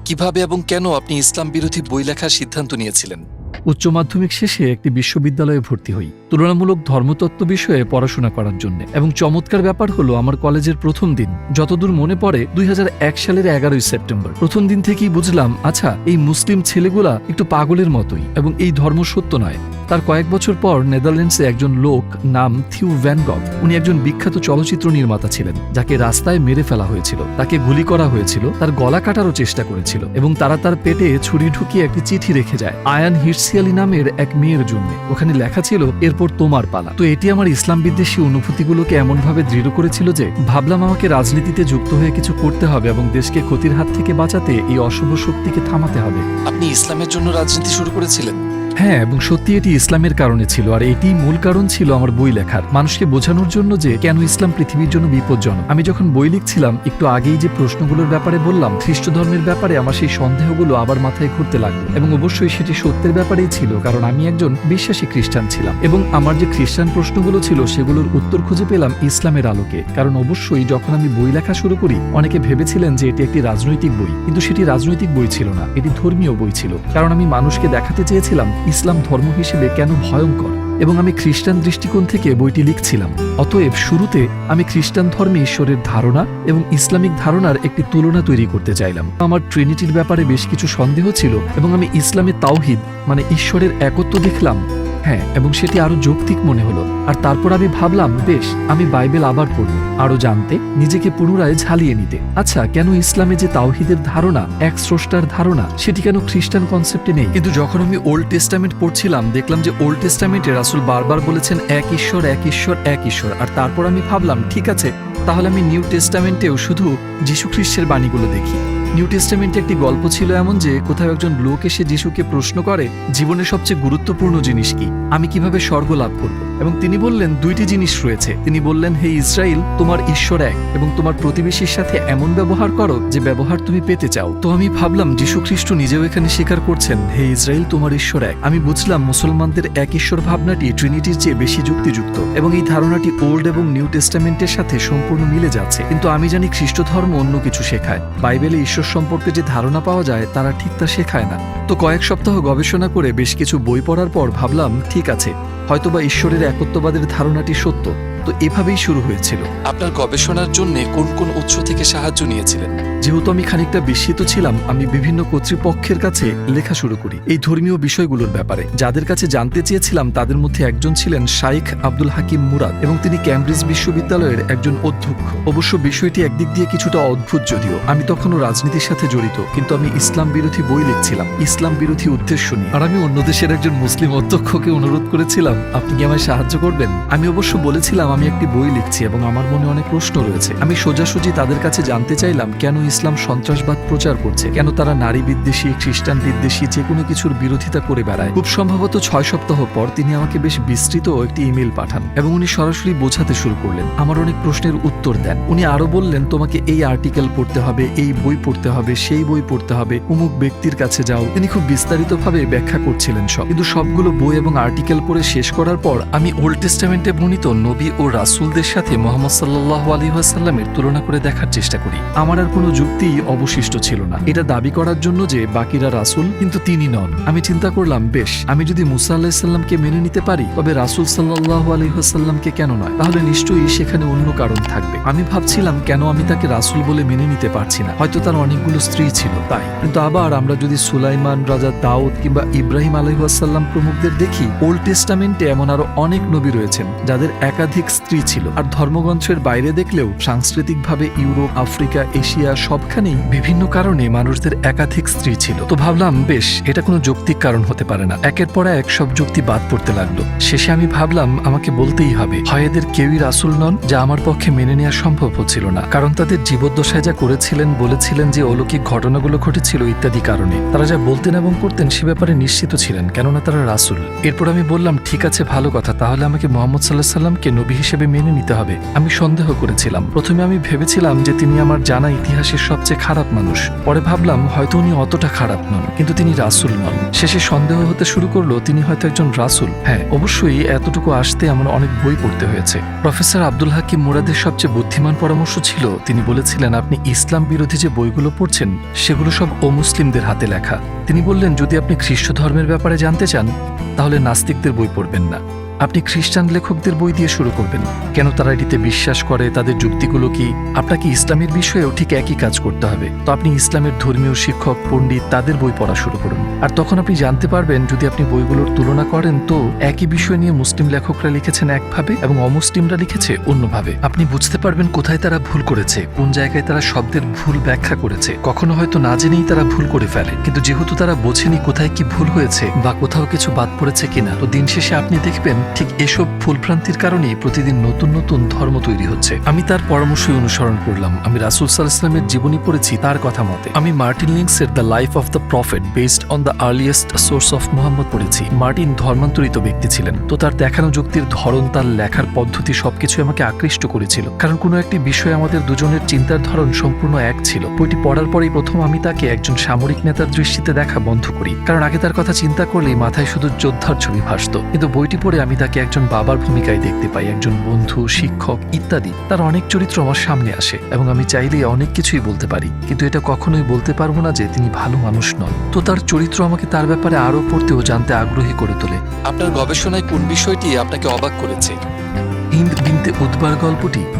কিভাবে এবং কেন আপনি ইসলাম বিরোধী বই লেখার সিদ্ধান্ত নিয়েছিলেন? উচ্চ মাধ্যমিক শেষে একটি বিশ্ববিদ্যালয়ে ভর্তি হই তুলনামূলক ধর্মতত্ত্ব বিষয়ে পড়াশোনা করার জন্য। এবং চমৎকার ব্যাপার হলো, আমার কলেজের প্রথম দিন, যতদূর মনে পড়ে 2001 সালের 11ই সেপ্টেম্বর। প্রথম দিন থেকেই বুঝলাম, আচ্ছা, এই মুসলিম ছেলেগুলা একটু পাগলের মতোই এবং এই ধর্ম সত্য নয়। তার কয়েক বছর পর নেদারল্যান্ডসে একজন লোক নাম থিউ ভ্যান গগ, উনি একজন বিখ্যাত চলচ্চিত্র নির্মাতা ছিলেন, যাকে রাস্তায় মেরে ফেলা হয়েছিল, তাকে গুলি করা হয়েছিল, তার গলা কাটারও চেষ্টা করেছিল এবং তারা তার পেটে ছুরি ঢুকিয়ে একটি চিঠি রেখে যায় আয়ান হিরসিয়ালি নামের এক মেয়ের জন্য। ওখানে লেখা ছিল, এরপর তোমার পালা। তো এটি আমার ইসলাম বিদ্বেষী অনুভূতিগুলোকে এমনভাবে দৃঢ় করেছিল যে ভাবলাম আমাকে রাজনীতিতে যুক্ত হয়ে কিছু করতে হবে এবং দেশকে ক্ষতির হাত থেকে বাঁচাতে এই অশুভ শক্তিকে থামাতে হবে। আপনি ইসলামের জন্য রাজনীতি শুরু করেছিলেন? হ্যাঁ, এবং সত্যি এটি ইসলামের কারণে ছিল, আর এটি মূল কারণ ছিল আমার বই লেখার, মানুষকে বোঝানোর জন্য যে কেন ইসলাম পৃথিবীর জন্য বিপজ্জনক। আমি যখন বই লিখছিলাম, একটু আগেই যে প্রশ্নগুলোর ব্যাপারে বললাম, খ্রিস্ট ধর্মের ব্যাপারে আমার সেই সন্দেহগুলো আবার মাথায় ঘুরতে লাগলো। এবং অবশ্যই সেটি সত্যের ব্যাপারেই ছিল, কারণ আমি একজন বিশ্বাসী খ্রিস্টান ছিলাম এবং আমার যে খ্রিস্টান প্রশ্নগুলো ছিল সেগুলোর উত্তর খুঁজে পেলাম ইসলামের আলোকে। কারণ অবশ্যই যখন আমি বই লেখা শুরু করি, অনেকে ভেবেছিলেন যে এটি একটি রাজনৈতিক বই, কিন্তু সেটি রাজনৈতিক বই ছিল না, এটি ধর্মীয় বই ছিল। কারণ আমি মানুষকে দেখাতে চেয়েছিলাম ইসলাম ধর্ম হিসেবে কেন ভয়ঙ্কর, এবং আমি খ্রিস্টান দৃষ্টিকোণ থেকে বইটি লিখছিলাম। অতএব শুরুতে আমি খ্রিস্টান ধর্মে ঈশ্বরের ধারণা এবং ইসলামিক ধারণার একটি তুলনা তৈরি করতে চাইলাম। আমার ট্রিনিটির ব্যাপারে বেশ কিছু সন্দেহ ছিল এবং আমি ইসলামে তাওহিদ মানে ঈশ্বরের একত্ব দেখলাম, হ্যাঁ, এবং সেটি আরো যৌক্তিক মনে হলো। আর তারপর আমি ভাবলাম, বেশ, আমি বাইবেল আবার পড়ব, আরো জানতে, নিজেকে পুনরায় ঝালিয়ে নিতে। আচ্ছা, কেন ইসলামে যে তাওহিদের ধারণা, এক স্রষ্টার ধারণা, সেটি কেন খ্রিস্টান কনসেপ্টে নেই? কিন্তু যখন আমি ওল্ড টেস্টামেন্ট পড়ছিলাম, দেখলাম যে ওল্ড টেস্টামেন্টে রাসূল বারবার বলেছেন এক ঈশ্বর, এক ঈশ্বর, এক ঈশ্বর। আর তারপর আমি ভাবলাম, ঠিক আছে, তাহলে আমি নিউ টেস্টামেন্টেও শুধু যীশু খ্রিস্টের বাণীগুলো দেখি। নিউ টেস্টামেন্টে একটি গল্প ছিল এমন যে কোথাও একজন লোক এসে যিশুকে প্রশ্ন করে, জীবনের সবচেয়ে গুরুত্বপূর্ণ জিনিস কি, আমি কিভাবে স্বর্গ লাভ করব? এবং তিনি বললেন, দুইটি জিনিস রয়েছে। তিনি বললেন, হে ইসরায়েল, তোমার ঈশ্বর এক এবং তোমার প্রতিবেশীর সাথে এমন ব্যবহার করো যে ব্যবহার তুমি পেতে চাও। তো আমি ভাবলাম, যীশু খ্রিস্ট নিজেও এখানে স্বীকার করছেন, হে ইসরায়েল, তোমার ঈশ্বর এক। আমি বুঝলাম মুসলমানদের এক ঈশ্বর ভাবনাটি ট্রিনিটির চেয়ে বেশি যুক্তিযুক্ত এবং এই ধারণাটি ওল্ড এবং নিউ টেস্টামেন্টের সাথে সম্পূর্ণ মিলে যাচ্ছে। কিন্তু আমি জানি খ্রিস্ট ধর্ম অন্য কিছু শেখায়। বাইবেলে ঈশ্বর সম্পর্কে যে ধারণা পাওয়া যায় তারা ঠিক তা শেখায় না। তো কয়েক সপ্তাহ গবেষণা করে বেশ কিছু বই পড়ার পর ভাবলাম, ঠিক আছে, হয়তোবা ঈশ্বরের একত্ববাদের ধারণাটি সত্য। তো এভাবেই শুরু হয়েছিল। আপনার গবেষণার জন্য কোন কোন উৎস থেকে সাহায্য নিয়েছিলেন? যেহেতু আমি খানিকটা বিস্মিত ছিলাম, আমি বিভিন্ন কর্তৃপক্ষের কাছে লেখা শুরু করি এই ধর্মীয় বিষয়গুলোর ব্যাপারে। যাদের কাছে জানতে চেয়েছিলাম তাদের মধ্যে একজন ছিলেন শাইখ আব্দুল হাকিম মুরাদ, এবং তিনি ক্যামব্রিজ বিশ্ববিদ্যালয়ের একজন অধ্যক্ষ। অবশ্য বিষয়টি একদিক দিয়ে কিছুটা অদ্ভুত, যদিও আমি তখনও রাজনীতির সাথে জড়িত, কিন্তু আমি ইসলাম বিরোধী বই লিখছিলাম, ইসলাম বিরোধী উদ্দেশ্য নিয়ে। আর আমি অন্য দেশের একজন মুসলিম অধ্যক্ষকে অনুরোধ করেছিলাম, আপনি কি আমায় সাহায্য করবেন? আমি অবশ্য বলেছিলাম আমি একটি বই লিখছি এবং আমার মনে অনেক প্রশ্ন রয়েছে। আমি সোজাসুজি তাদের কাছে জানতে চাইলাম কেন ইসলাম সন্ত্রাসবাদ প্রচার করছে, কেন তারা নারী বিদ্বেষী, খ্রিস্টান বিদ্বেষী যে কোনো কিছুর বিরোধিতা করে বেড়ায়। খুব সম্ভবত 6 সপ্তাহ পর তিনি আমাকে বেশ বিস্তৃত একটি ইমেল পাঠান এবং উনি সরাসরি বোঝাতে শুরু করলেন, আমার অনেক প্রশ্নের উত্তর দেন। উনি আরো বললেন, তোমাকে এই আর্টিকেল পড়তে হবে, এই বই পড়তে হবে, সেই বই পড়তে হবে, অমুক ব্যক্তির কাছে যাও। তিনি খুব বিস্তারিতভাবে ব্যাখ্যা করছিলেন সব। কিন্তু সবগুলো বই এবং আর্টিকেল পড়ে শেষ করার পর আমি ওল্ড টেস্টামেন্টে বর্ণিত নবী ও রাসূলদের সাথে মুহাম্মদ সাল্লাল্লাহু আলাইহি ওয়াসাল্লামের তুলনা করে দেখার চেষ্টা করি। আমার আর কোনো যুক্তি অবশিষ্ট ছিল না এটা দাবি করার জন্য যে বাকিরা রাসূল কিন্তু তিনি নন। আমি চিন্তা করলাম, বেশ, আমি যদি মুসা আলাইহিস সালামকে মেনে নিতে পারি, তবে রাসূল সাল্লাল্লাহু আলাইহি ওয়াসাল্লামকে কেন নয়? তাহলে নিশ্চয়ই সেখানে অন্য কারণ থাকবে। আমি ভাবছিলাম, কেন আমি তাকে রাসূল বলে মেনে নিতে পারছি না? হয়তো তার অনেকগুলো স্ত্রী ছিল তাই। কিন্তু আবার আমরা যদি সুলাইমান, রাজা দাউদ কিংবা ইব্রাহিম আলাইহিস সালাম প্রমুখদের দেখি, ওল্ড টেস্টামেন্টে এমন আরো অনেক নবী রয়েছেন যাদের একাধিক স্ত্রী ছিল। আর ধর্মগ্রন্থের বাইরে দেখলেও সাংস্কৃতিকভাবে ইউরোপ, আফ্রিকা, এশিয়া সবখানেই বিভিন্ন কারণে মানুষদের একাধিক স্ত্রী ছিল। তো ভাবলাম, বেশ, এটা কোনো যৌক্তিক কারণ হতে পারে না। একের পর এক সব যুক্তি বাদ পড়তে লাগলো। শেষে আমি ভাবলাম, আমাকে বলতেই হবে, হয় এদের কেউই রাসূল নন, যা আমার পক্ষে মেনে নেওয়া সম্ভব হচ্ছিল না, কারণ তাদের জীবদ্দশায় যা করেছিলেন, বলেছিলেন যে অলৌকিক ঘটনাগুলো ঘটেছিল ইত্যাদি কারণে। তারা যা বলতেন এবং করতেন সে ব্যাপারে নিশ্চিত ছিলেন, কেননা তারা রাসূল। এরপর আমি বললাম, ঠিক আছে, ভালো কথা, তাহলে আমাকে মুহাম্মদ সাল্লাল্লাহু আলাইহি ওয়াসাল্লামকে নবী হিসেবে মেনে নিতে হবে। আমি সন্দেহ করেছিলাম। প্রথমে আমি ভেবেছিলাম যে তিনি আমার জানা ইতিহাসের সবচেয়ে খারাপ মানুষ। পরে ভাবলাম হয়তো উনি অতটা খারাপ নন, কিন্তু তিনি রাসূল নন। শেষে সন্দেহ হতে শুরু করলো তিনি হয়তো একজন রাসূল। হ্যাঁ, অবশ্যই এতটুকু আসতে আমার অনেক বই পড়তে হয়েছে। প্রফেসর আব্দুল হাকিম মুরাদের সবচেয়ে বুদ্ধিমান পরামর্শ ছিল, তিনি বলেছিলেন আপনি ইসলাম বিরোধী যে বইগুলো পড়ছেন সেগুলো সব অমুসলিমদের হাতে লেখা। তিনি বললেন যদি আপনি খ্রিস্ট ধর্মের ব্যাপারে জানতে চান তাহলে নাস্তিকদের বই পড়বেন না, আপনি খ্রিস্টান লেখকদের বই দিয়ে শুরু করবেন। কেন তারা এটিতে বিশ্বাস করে, তাদের যুক্তিগুলো কি। আপনাকে ইসলামের বিষয়েও ঠিক একই কাজ করতে হবে। তো আপনি ইসলামের ধর্মীয় শিক্ষক, পণ্ডিত, তাদের বই পড়া শুরু করুন। আর তখন আপনি জানতে পারবেন যদি আপনি বইগুলোর তুলনা করেন তো একই বিষয় নিয়ে মুসলিম লেখকরা লিখেছেন একভাবে এবং অমুসলিমরা লিখেছে অন্যভাবে। আপনি বুঝতে পারবেন কোথায় তারা ভুল করেছে, কোন জায়গায় তারা শব্দের ভুল ব্যাখ্যা করেছে। কখনো হয়তো না জেনেই তারা ভুল করে ফেলে, কিন্তু যেহেতু তারা বোঝেনি কোথায় কি ভুল হয়েছে বা কোথাও কিছু বাদ পড়েছে কিনা, তো দিন শেষে আপনি দেখবেন ঠিক এসব ভুলভ্রান্তির কারণেই প্রতিদিন নতুন নতুন ধর্ম তৈরি হচ্ছে। আমি তার পরামর্শই অনুসরণ করলাম। আমি রাসূল সাল্লাল্লাহু আলাইহি ওয়াসাল্লামের জীবনী পড়েছি তার কথা মতে। আমি মার্টিন লিংসের the life of the prophet based on the earliest source of Muhammad পড়েছি। মার্টিন ধর্মান্তরিত ব্যক্তি ছিলেন, তো তার দেখানো যুক্তির ধরন, তার লেখার পদ্ধতি সবকিছু আমাকে আকৃষ্ট করেছিল। কারণ কোনো একটি বিষয়ে আমাদের দুজনের চিন্তার ধরন সম্পূর্ণ এক ছিল। বইটি পড়ার পরেই প্রথম আমি তাকে একজন সামরিক নেতার দৃষ্টিতে দেখা বন্ধ করি, কারণ আগে তার কথা চিন্তা করলেই মাথায় শুধু যোদ্ধার ছবি ভাসত। কিন্তু বইটি পড়ে আমি তাকে একজন বাবার ভূমিকায় দেখতে পাই, একজন বন্ধু, শিক্ষক ইত্যাদি। তার অনেক চরিত্র আমার সামনে আসে এবং আমি চাইলেই অনেক কিছুই বলতে পারি, কিন্তু এটা কখনোই বলতে পারবো না যে তিনি ভালো মানুষ নন। তো তার চরিত্র আমাকে তার ব্যাপারে আরো পড়তে ও জানতে আগ্রহী করে তোলে। আপনার গবেষণায় কোন বিষয়টি আপনাকে অবাক করেছে? হিন্দ বিনতে উদ্বার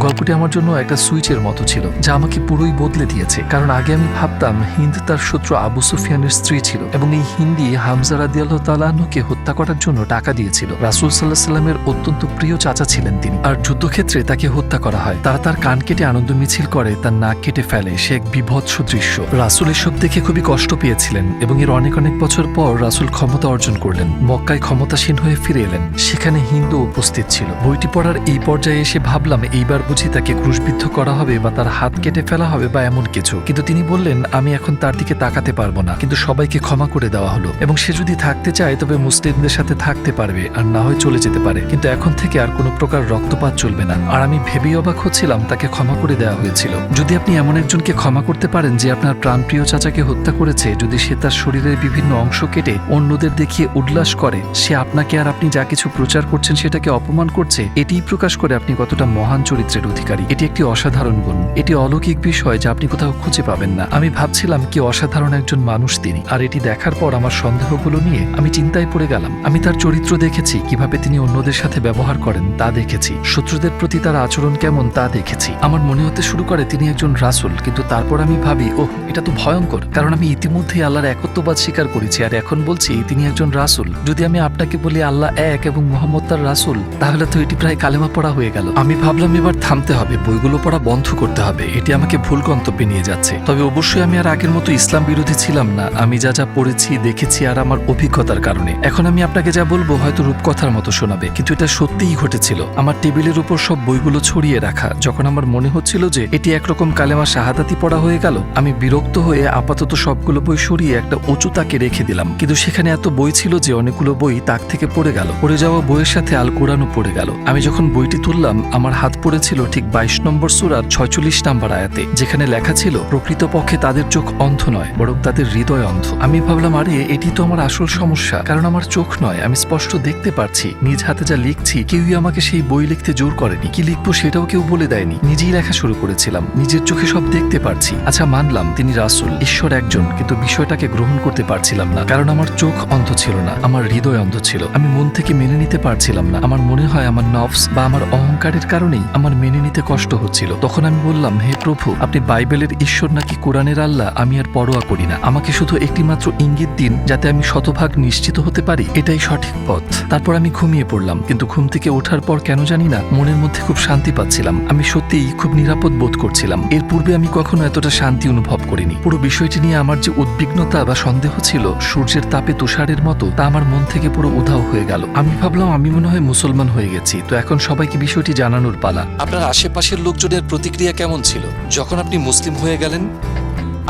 গল্পটি আমার জন্য একটা সুইচের মতো ছিল, যা আমাকে পুরোই বদলে দিয়েছে। কারণ আগে আমি ভাবতাম হিন্দ তার শত্রু আবু সুফিয়ানের স্ত্রী ছিল এবং এই হিন্দি হামজা রাদিয়াল্লাহু তাআলা আনহুকে হত্যা করার জন্য টাকা দিয়েছিল। রাসূল সাল্লাল্লাহু আলাইহি ওয়াসাল্লামের অত্যন্ত প্রিয় চাচা ছিলেন তিনি, আর যুদ্ধক্ষেত্রে তাকে হত্যা করা হয়। তারা তার কান কেটে আনন্দ মিছিল করে, তার নাক কেটে ফেলে। সে এক বিভৎস দৃশ্য। রাসূল এসব দেখে খুবই কষ্ট পেয়েছিলেন এবং এর অনেক বছর পর রাসূল ক্ষমতা অর্জন করলেন, মক্কায় ক্ষমতাসীন হয়ে ফিরে এলেন। সেখানে হিন্দু উপস্থিত ছিল। বইটি পড়ার এই পর্যায়ে এসে ভাবলাম এইবার বুঝি তাকে ক্রুশবিদ্ধ করা হবে বা তার হাত কেটে ফেলা হবে বা এমন কিছু। কিন্তু তিনি বললেন আমি এখন তার দিকে তাকাতে পারবো না, কিন্তু সবাইকে ক্ষমা করে দেওয়া হলো এবং সে যদি থাকতে চায় তবে মুসলিমদের সাথে থাকতে পারবে, আর না হয় চলে যেতে পারে, কিন্তু এখন থেকে আর কোনো প্রকার রক্তপাত চলবে না। আর আমি ভেবেই অবাক হচ্ছিলাম তাকে ক্ষমা করে দেওয়া হয়েছিল। যদি আপনি এমন একজনকে ক্ষমা করতে পারেন যে আপনার প্রাণপ্রিয় চাচাকে হত্যা করেছে, যদি সে তার শরীরের বিভিন্ন অংশ কেটে অন্যদের দেখিয়ে উল্লাস করে, সে আপনাকে আর আপনি যা কিছু প্রচার করছেন সেটাকে অপমান করছে, এটিই প্রকাশ করে আপনি কতটা মহান চরিত্রের অধিকারী। এটি একটি অসাধারণ গুণ, এটি অলৌকিক বিষয় যা আপনি কোথাও খুঁজে পাবেন না। আমি ভাবছিলাম কি অসাধারণ একজন মানুষ তিনি, আর এটি দেখার পর আমার সন্দেহগুলো নিয়ে আমি চিন্তায় পড়ে গেলাম। আমি তার চরিত্র দেখেছি, কিভাবে তিনি অন্যদের সাথে ব্যবহার করেন তা দেখেছি, শত্রুদের প্রতি তার আচরণ কেমন তা দেখেছি। আমার মনে হতে শুরু করে তিনি একজন রাসূল, কিন্তু তারপর আমি ভাবি ওহ এটা তো ভয়ঙ্কর, কারণ আমি ইতিমধ্যেই আল্লাহর একত্ববাদ স্বীকার করেছি আর এখন বলছি তিনি একজন রাসূল। যদি আমি আপনাকে বলি আল্লাহ এক এবং মুহাম্মদ তার রাসূল, তাহলে তো এটি প্রায় কালেমা পড়া হয়ে গেল। আমি ভাবলাম এবার থামতে হবে, বইগুলো পড়া বন্ধ করতে হবে, এটি আমাকে ভুল গন্তব্যে নিয়ে যাচ্ছে। তবে অবশ্যই আমি আর আগের মতো ইসলাম বিরোধী ছিলাম না, আমি যা যা পড়েছি দেখেছি আর আমার অভিজ্ঞতার কারণে। এখন আমি আপনাকে যা বলবো হয়তো রূপকথার মতো শোনাবে, কিন্তু এটা সত্যিই ঘটেছিল। আমার টেবিলের উপর সব বইগুলো ছড়িয়ে রাখা, যখন আমার মনে হচ্ছিল যে এটি একরকম কালেমা শাহাদাতি পড়া হয়ে গেল, আমি বিরক্ত হয়ে আপাতত সবগুলো বই সরিয়ে একটা উঁচু তাকে রেখে দিলাম। কিন্তু সেখানে এত বই ছিল যে অনেকগুলো বই তাক থেকে পড়ে গেল। পড়ে যাওয়া বইয়ের সাথে আল কোরআনও পড়ে গেল। আমি যখন বইটি তুললাম আমার হাত পড়েছিল ঠিক 22 নম্বর সূরার 46 নম্বর আয়াতে, যেখানে লেখা ছিল প্রকৃতপক্ষে তাদের চোখ অন্ধ নয় বরং তাদের হৃদয় অন্ধ। আমি ভাবলাম আরে এটি তো আমার আসল সমস্যা, কারণ আমার চোখ নয়, আমি স্পষ্ট দেখতে পারছি। নিজ হাতে যা লিখছি কেউই আমাকে সেই বই লিখতে জোর করেনি, কি লিখবো সেটাও কেউ বলে দেয়নি, নিজেই লেখা শুরু করেছিলাম, নিজের চোখে সব দেখতে পারছি। আচ্ছা মানলাম তিনি রাসূল, ঈশ্বর একজন, কিন্তু বিষয়টাকে গ্রহণ করতে পারছিলাম না, কারণ আমার চোখ অন্ধ ছিল না, আমার হৃদয় অন্ধ ছিল। আমি মন থেকে মেনে নিতে পারছিলাম না। আমার মনে হয় আমার নফস বা আমার অহংকারের কারণেই আমার মেনে নিতে কষ্ট হচ্ছিল। তখন আমি বললাম হে প্রভু, আপনি বাইবেলের ঈশ্বর নাকি কোরআনের আল্লাহ আমি আর পরোয়া করি না, আমাকে শুধু একটি মাত্র ইঙ্গিত দিন যাতে আমি শতভাগ নিশ্চিত হতে পারি এটাই সঠিক পথ। তারপর আমি ঘুমিয়ে পড়লাম, কিন্তু ঘুম থেকে ওঠার পর কেন জানি না মনের মধ্যে খুব শান্তি পাচ্ছিলাম। আমি সত্যিই খুব নিরাপদ বোধ করছিলাম। এর পূর্বে আমি কখনো এতটা শান্তি অনুভব করিনি। পুরো বিষয়টি নিয়ে আমার যে উদ্বিগ্নতা বা সন্দেহ ছিল সূর্যের তাপে তুষারের মতো, তা আমার মন থেকে পুরো উধাও হয়ে গেল। আমি ভাবলাম আমি মনে হয় মুসলমান হয়ে গেছি, তো এখন সবাইকে বিষয়টি জানানোর পালা। আপনার আশেপাশের লোকজনের প্রতিক্রিয়া কেমন ছিল যখন আপনি মুসলিম হয়ে গেলেন?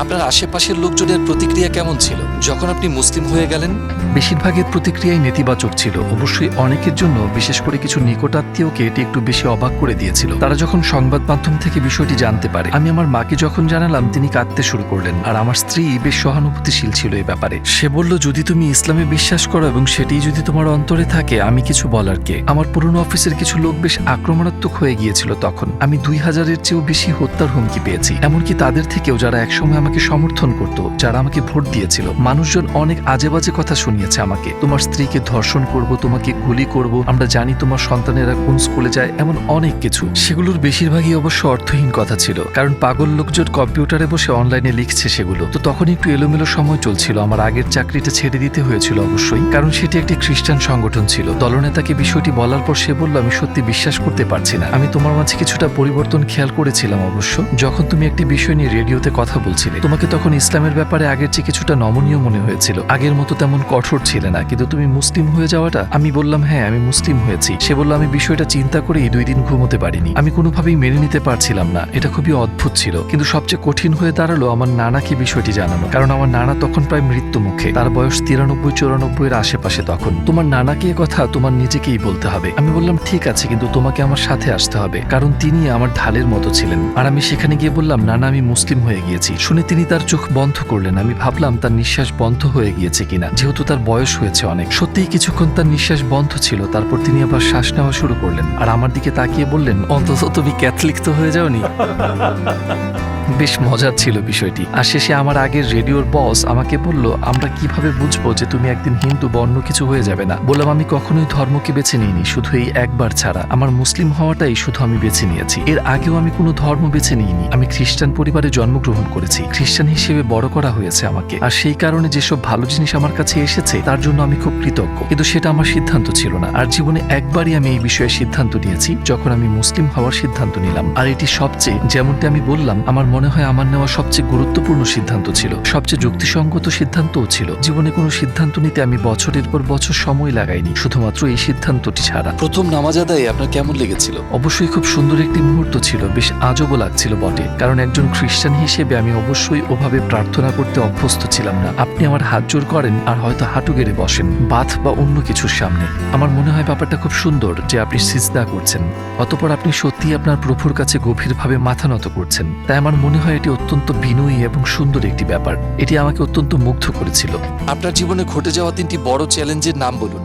আপনার আশেপাশের লোকজনের প্রতিক্রিয়া কেমন ছিল যখন আপনি মুসলিম হয়ে গেলেন? বেশিরভাগের প্রতিক্রিয়াই নেতিবাচক ছিল। অবশ্যই অনেকের জন্য, বিশেষ করে কিছু নিকটাত্মীয়কে এটি একটু বেশি অবাক করে দিয়েছিল। তারা যখন সংবাদ মাধ্যম থেকে বিষয়টি জানতে পারে, আমি আমার মাকে যখন জানালাম, তিনি কাঁদতে শুরু করলেন। আর আমার স্ত্রী বেশ সহানুভূতিশীল ছিল এই ব্যাপারে। সে বলল, যদি তুমি ইসলামে বিশ্বাস করো এবং সেটি যদি তোমার অন্তরে থাকে, আমি কিছু বলার কে। আমার পুরনো অফিসের কিছু লোক বেশ আক্রমণাত্মক হয়ে গিয়েছিল তখন। আমি 2000-এর চেয়েও বেশি হত্যার হুমকি পেয়েছি, এমনকি তাদের থেকেও যারা একসময় আমাকে সমর্থন করত, যারা আমাকে ভোট দিয়েছিল। মানুষজন অনেক আজে বাজে কথা শুনিয়েছে আমাকে। তোমার স্ত্রীকে ধর্ষণ করব, তোমাকে গুলি করব, আমরা জানি তোমার সন্তানেরা কোন স্কুলে যায়, এমন অনেক কিছু। সেগুলোর বেশিরভাগই অবশ্য অর্থহীন কথা ছিল, কারণ পাগল লোকজন কম্পিউটারে বসে অনলাইনে লিখছে সেগুলো। তো তখন একটু এলোমেলো সময় চলছিল। আমার আগের চাকরিটা ছেড়ে দিতে হয়েছিল অবশ্যই, কারণ সেটি একটি খ্রিস্টান সংগঠন ছিল। দলনেতাকে বিষয়টি বলার পর সে বলল, আমি সত্যি বিশ্বাস করতে পারছি না। আমি তোমার মাঝে কিছুটা পরিবর্তন খেয়াল করেছিলাম অবশ্য, যখন তুমি একটি বিষয় নিয়ে রেডিওতে কথা বলছিলে। তোমাকে তখন ইসলামের ব্যাপারে আগের চেয়ে কিছুটা নমনীয় মনে হয়েছিল, আগের মতো তেমন কঠোর ছিলে না। কিন্তু তুমি মুসলিম হয়ে যাওয়াটা, আমি বললাম হ্যাঁ আমি মুসলিম হয়েছি। সে বলল, আমি বিষয়টা চিন্তা করেই 2 দিন ঘুমোতে পারিনি। আমি কোনোভাবেই মেনে নিতে পারছিলাম না। এটা খুবই অদ্ভুত ছিল। কিন্তু সবচেয়ে কঠিন হয়ে দাঁড়ালো আমার নানাকে বিষয়টি জানানো, কারণ আমার নানা তখন প্রায় মৃত্যু মুখে। তার বয়স 93-94-এর আশেপাশে তখন। তোমার নানাকে এ কথা তোমার নিজেকেই বলতে হবে। আমি বললাম ঠিক আছে, কিন্তু তোমাকে আমার সাথে আসতে হবে, কারণ তিনি আমার ঢালের মতো ছিলেন। আর আমি সেখানে গিয়ে বললাম, নানা আমি মুসলিম হয়ে গিয়েছি। শুনে তিনি তার চোখ বন্ধ করলেন। আমি ভাবলাম তার নিঃশ্বাস বন্ধ হয়ে গিয়েছে কিনা, যেহেতু তার বয়স হয়েছে অনেক। সত্যিই কিছুক্ষণ তার নিঃশ্বাস বন্ধ ছিল, তারপর তিনি আবার শ্বাস নেওয়া শুরু করলেন আর আমার দিকে তাকিয়ে বললেন, অন্তত তুমি ক্যাথলিক তো হয়ে যাওনি। বেশ মজার ছিল বিষয়টি। আর শেষে আমার আগের রেডিওর বস আমাকে বলল, আমরা কিভাবে বুঝবো যে তুমি একদিন হিন্দু বা অন্য কিছু হয়ে যাবে না? বললাম, আমি কখনোই ধর্মকে বেছে নিইনি, শুধু এই একবার ছাড়া। আমার মুসলিম হওয়াটাই শুধু আমি বেছে নিয়েছি। এর আগেও আমি কোনো ধর্ম বেছে নিইনি। আমি খ্রিস্টান পরিবারে জন্মগ্রহণ করেছি, খ্রিস্টান হিসেবে বড় করা হয়েছে আমাকে। আর সেই কারণে যেসব ভালো জিনিস আমার কাছে এসেছে তার জন্য আমি খুব কৃতজ্ঞ। কিন্তু সেটা আমার সিদ্ধান্ত ছিল না। আর জীবনে একবারই আমি এই বিষয়ে সিদ্ধান্ত নিয়েছি, যখন আমি মুসলিম হওয়ার সিদ্ধান্ত নিলাম। আর এটি সবচেয়ে, যেমনটি আমি বললাম, আমার মনে হয় আমার নেওয়া সবচেয়ে গুরুত্বপূর্ণ সিদ্ধান্ত ছিল, সবচেয়ে যুক্তিসঙ্গত সিদ্ধান্তও ছিল। জীবনে কোনো সিদ্ধান্ত নিতে আমি বছরের পর বছর সময় লাগাইনি, শুধুমাত্র এই সিদ্ধান্তটি ছাড়া। প্রথম নামাজ আদায়ে আপনার কেমন লেগেছিল? অবশ্যই খুব সুন্দর একটি মুহূর্ত ছিল, বেশ আজবও লাগছিল বটে, কারণ একজন খ্রিস্টান হিসেবে আমি অবশ্যই ওভাবে প্রার্থনা করতে অভ্যস্ত ছিলাম না। আপনি আমার হাত জোর করেন আর হয়তো হাঁটু গেড়ে বসেন বাথ বা অন্য কিছুর সামনে। আমার মনে হয় ব্যাপারটা খুব সুন্দর যে আপনি সিজদা করছেন, অতঃপর আপনি সত্যিই আপনার প্রভুর কাছে গভীরভাবে মাথা নত করছেন। তাই আমার মনে হয় এটি অত্যন্ত বিনয়ী এবং সুন্দর একটি ব্যাপার। এটি আমাকে অত্যন্ত মুগ্ধ করেছিল। আপনার জীবনে ঘটে যাওয়া 3টি বড় চ্যালেঞ্জের নাম বলুন।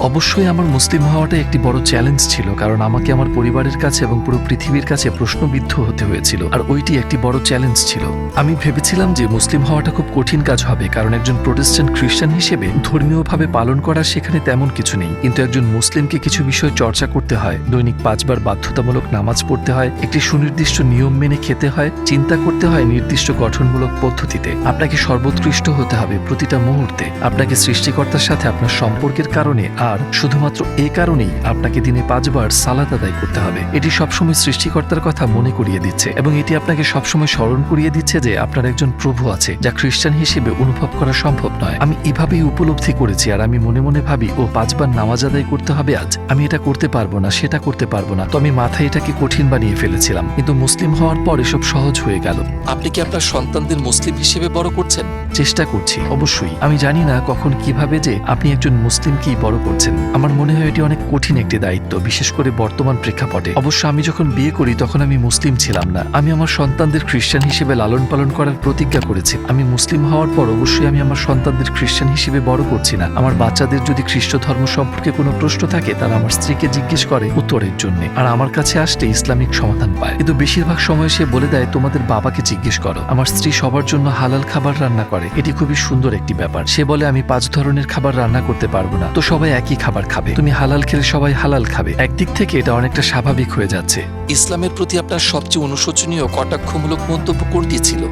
অবশ্যই আমার মুসলিম হওয়াটা একটি বড় চ্যালেঞ্জ ছিল, কারণ আমাকে আমার পরিবারের কাছে এবং পুরো পৃথিবীর কাছে প্রশ্নবিদ্ধ হতে হয়েছিল। আর ওইটি একটি বড় চ্যালেঞ্জ ছিল। আমি ভেবেছিলাম যে মুসলিম হওয়াটা খুব কঠিন কাজ হবে, কারণ একজন প্রোটেস্ট্যান্ট খ্রিস্টান হিসেবে ধর্মীয়ভাবে পালন করার সেখানে তেমন কিছু নেই। কিন্তু একজন মুসলিমকে কিছু বিষয় চর্চা করতে হয়, দৈনিক 5 বার বাধ্যতামূলক নামাজ পড়তে হয়, একটি সুনির্দিষ্ট নিয়ম মেনে খেতে হয়, চিন্তা করতে হয় নির্দিষ্ট গঠনমূলক পদ্ধতিতে। আপনাকে সর্বোৎকৃষ্ট হতে হবে প্রতিটা মুহূর্তে। আপনাকে সৃষ্টিকর্তার সাথে আপনার সম্পর্কের কারণে আর শুধুমাত্র এই কারণেই আপনাকে দিনে 5 বার সালাত আদায় করতে হবে। এটি সবসময় সৃষ্টিকর্তার কথা মনে করিয়ে দিচ্ছে, এবং এটি আপনাকে সবসময় স্মরণ করিয়ে দিচ্ছে যে আপনার একজন প্রভু আছে, যা খ্রিস্টান হিসেবে অনুভব করা সম্ভব নয়। আমি এভাবেই উপলব্ধি করেছি। আর আমি মনে মনে ভাবি, ও 5 বার নামাজ আদায় করতে হবে আজ, আমি এটা করতে পারবো না, সেটা করতে পারবো না। তো আমি মাথায় এটাকে কঠিন বানিয়ে ফেলেছিলাম। কিন্তু মুসলিম হওয়ার পর এসব সহজ হয়ে গেল। আপনি কি আপনার সন্তানদের মুসলিম হিসেবে বড় করছেন? চেষ্টা করছি অবশ্যই। আমি জানি না কখন কিভাবে যে আপনি একজন মুসলিমকেই বড় করছেন। আমার মনে হয় এটি অনেক কঠিন একটি দায়িত্ব, বিশেষ করে বর্তমান প্রেক্ষাপটে। অবশ্য আমি যখন বিয়ে করি তখন আমি মুসলিম ছিলাম না। আমি আমার সন্তানদের খ্রিস্টান হিসেবে লালন পালন করার প্রতিজ্ঞা করেছি। আমি মুসলিম হওয়ার পর অবশ্যই আমি আমার সন্তানদের খ্রিস্টান হিসেবে বড় করছি না। আমার বাচ্চাদের যদি খ্রিস্ট ধর্ম সম্পর্কে কোনো প্রশ্ন থাকে, তারা আমার স্ত্রীকে জিজ্ঞেস করে উত্তরের জন্য, আর আমার কাছে আসতে ইসলামিক সমাধান পায়। কিন্তু বেশিরভাগ সময় সে বলে দেয়, তোমাদের বাবাকে জিজ্ঞেস করো। আমার স্ত্রী সবার জন্য হালাল খাবার রান্না করে, এটি খুবই সুন্দর একটি ব্যাপার। সে বলে, আমি 5 ধরনের খাবার রান্না করতে পারবো না, তো সবাই একই খাবার খাবে। তুমি হালাল খেলে সবাই হালাল খাবে। একদিক থেকে এটা অনেকটা স্বাভাবিক হয়ে যাচ্ছে। ইসলামের প্রতি আপনার সবচেয়ে অনুশোচনীয় কটাক্ষমূলক মন্তব্য কোনটি ছিল?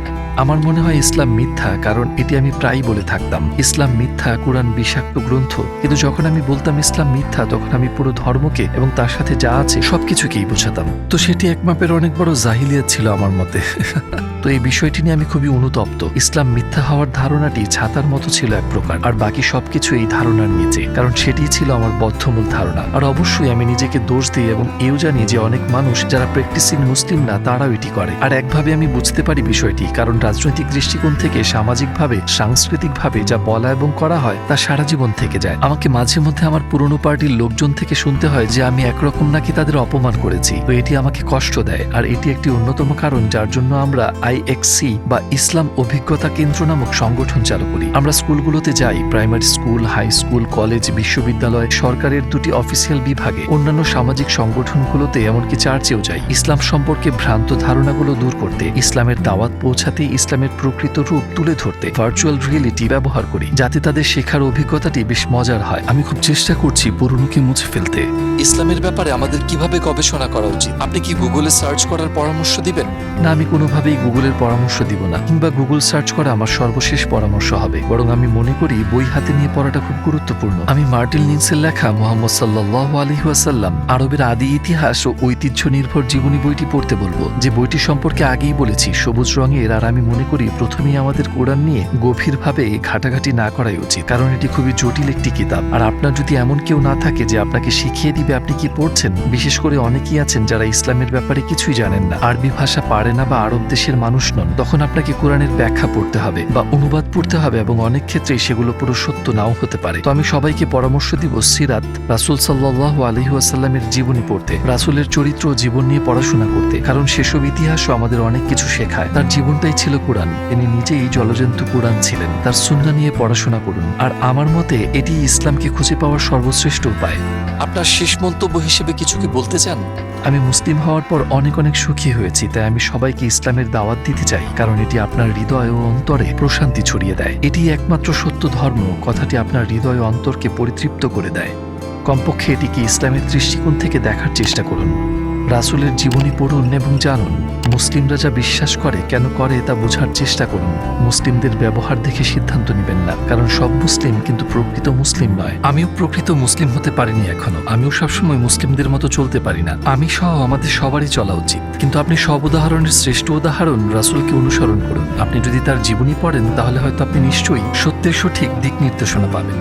আমার মনে হয় ইসলাম মিথ্যা, কারণ এটি আমি প্রায়ই বলে থাকতাম। ইসলাম মিথ্যা, কোরআন বিষাক্ত গ্রন্থ। কিন্তু যখন আমি বলতাম ইসলাম মিথ্যা, তখন আমি পুরো ধর্মকে এবং তার সাথে যা আছে সবকিছুকেই বোঝাতাম। তো সেটি এক মাপের অনেক বড় জাহিলিয়াত ছিল আমার মতে। তো এই বিষয়টি নিয়ে আমি খুবই অনুতপ্ত। ইসলাম মিথ্যা হওয়ার ধারণাটি ছাতার মতো ছিল এক প্রকার, আর বাকি সবকিছু এই ধারণার নিচে, কারণ সেটিই ছিল আমার বদ্ধমূল ধারণা। আর অবশ্যই আমি নিজেকে দোষ দিই এবং এও জানি যে অনেক মানুষ যারা প্র্যাকটিসিং মুসলিম না তারাও এটি করে। আর একভাবে আমি বুঝতে পারি বিষয়টি, কারণ রাজনৈতিক দৃষ্টিকোণ থেকে সামাজিকভাবে সাংস্কৃতিকভাবে যা বলা এবং করা হয় তা সারা জীবন থেকে যায়। আমাকে মাঝে মধ্যে আমার পুরনো পার্টির লোকজন থেকে শুনতে হয় যে আমি একরকম নাকি তাদের অপমান করেছি। তো এটি আমাকে কষ্ট দেয়, আর এটি একটি অন্যতম কারণ যার জন্য আমরা IXC বা ইসলাম অভিজ্ঞতা কেন্দ্র নামক সংগঠন চালু করি। আমরা স্কুলগুলোতে যাই, primary school, high school, college, বিশ্ববিদ্যালয়, সরকারের 2টি অফিসিয়াল বিভাগে, অন্যান্য সামাজিক সংগঠনগুলোতে, এমনকি চার্চেও যাই, ইসলাম সম্পর্কে ভ্রান্ত ধারণাগুলো দূর করতে, ইসলামের দাওয়াত পৌঁছাতে, ইসলামের প্রকৃত রূপ তুলে ধরতে ভার্চুয়াল রিয়েলিটি ব্যবহার করি, যাতে তাদের শেখার অভিজ্ঞতাটি বেশ মজার হয়। আমি খুব চেষ্টা করছি পুরনোকে মুছে ফেলতে। ইসলামের ব্যাপারে আমাদের কিভাবে গবেষণা করা উচিত? আপনি কি গুগলে সার্চ করার পরামর্শ দিবেন? না, আমি কোনোভাবেই গুগলের পরামর্শ দিব না, কিংবা গুগল সার্চ করা আমার সর্বশেষ পরামর্শ হবে। বরং আমি মনে করি বই হাতে নিয়ে পড়াটা খুব গুরুত্বপূর্ণ। আমি মার্টিন লিন্সের লেখা মুহাম্মদ সাল্লাল্লাহু আলাইহি ওয়াসাল্লাম আরবের আদি ইতিহাস ও ঐতিহ্য নির্ভর জীবনী বইটি পড়তে বলবো, যে বইটি সম্পর্কে আগেই বলেছি সবুজ রঙের। আর আমি মনে করি প্রথমেই আমাদের কোরআন নিয়ে গভীরভাবে ঘাটাঘাটি না করাই উচিত, কারণ এটি খুবই জটিল একটি কিতাব। আর আপনার যদি এমন কেউ না থাকে যে আপনাকে শিখিয়ে দিবে আপনি কি পড়ছেন, বিশেষ করে অনেকেই আছেন যারা ইসলামের ব্যাপারে কিছুই জানেন না, আরবি ভাষা পারে না বা আরব দেশের মানুষ নন, তখন আপনাকে কোরআনের ব্যাখ্যা পড়তে হবে বা অনুবাদ পড়তে হবে, এবং অনেক ক্ষেত্রে সেগুলো পুরো সত্য নাও হতে পারে। তো আমি সবাইকে পরামর্শ দিব সিরাত, রাসূল সাল্লাল্লাহু আলাইহি ওয়াসাল্লামের জীবনী পড়তে, রাসূলের চরিত্র ও জীবন নিয়ে পড়াশোনা করতে, কারণ সেসব ইতিহাসও আমাদের অনেক কিছু শেখায়। তার জীবনটাই ছিল কোরআন, তিনি নিজেই জলজন্তু কোরআন ছিলেন। তার সুন্নাহ নিয়ে পড়াশোনা করুন, আর আমার মতে এটি ইসলামকে খুঁজে পাওয়ার সর্বশ্রেষ্ঠ উপায়। আপনার শেষ মন্তব্য হিসেবে কিছু কি বলতে চান? আমি মুসলিম হওয়ার পর অনেক অনেক সুখী হয়েছি, তাই আমি সবাইকে ইসলামের দাওয়াত দিতে চাই, কারণ এটি আপনার হৃদয় ও অন্তরে প্রশান্তি ছড়িয়ে দেয়। এটি একমাত্র সত্য ধর্ম, কথাটি আপনার হৃদয় ও অন্তরকে পরিতৃপ্ত করে দেয়। কমপক্ষে এটিকে ইসলামের দৃষ্টিকোণ থেকে দেখার চেষ্টা করুন। রাসূলের জীবনী পড়ুন এবং জানুন। মুসলিমরা যা বিশ্বাস করে, কেন করে, তা বোঝার চেষ্টা করুন। মুসলিমদের ব্যবহার দেখে সিদ্ধান্ত নেবেন না, কারণ সব মুসলিম কিন্তু প্রকৃত মুসলিম নয়। আমিও প্রকৃত মুসলিম হতে পারিনি এখনো, আমিও সবসময় মুসলিমদের মতো চলতে পারি না। আমি সহ আমাদের সবারই চলা উচিত, কিন্তু আপনি সব উদাহরণের শ্রেষ্ঠ উদাহরণ রাসূলকে অনুসরণ করুন। আপনি যদি তার জীবনী পড়েন তাহলে হয়তো আপনি নিশ্চয়ই সত্যের সঠিক দিক নির্দেশনা পাবেন।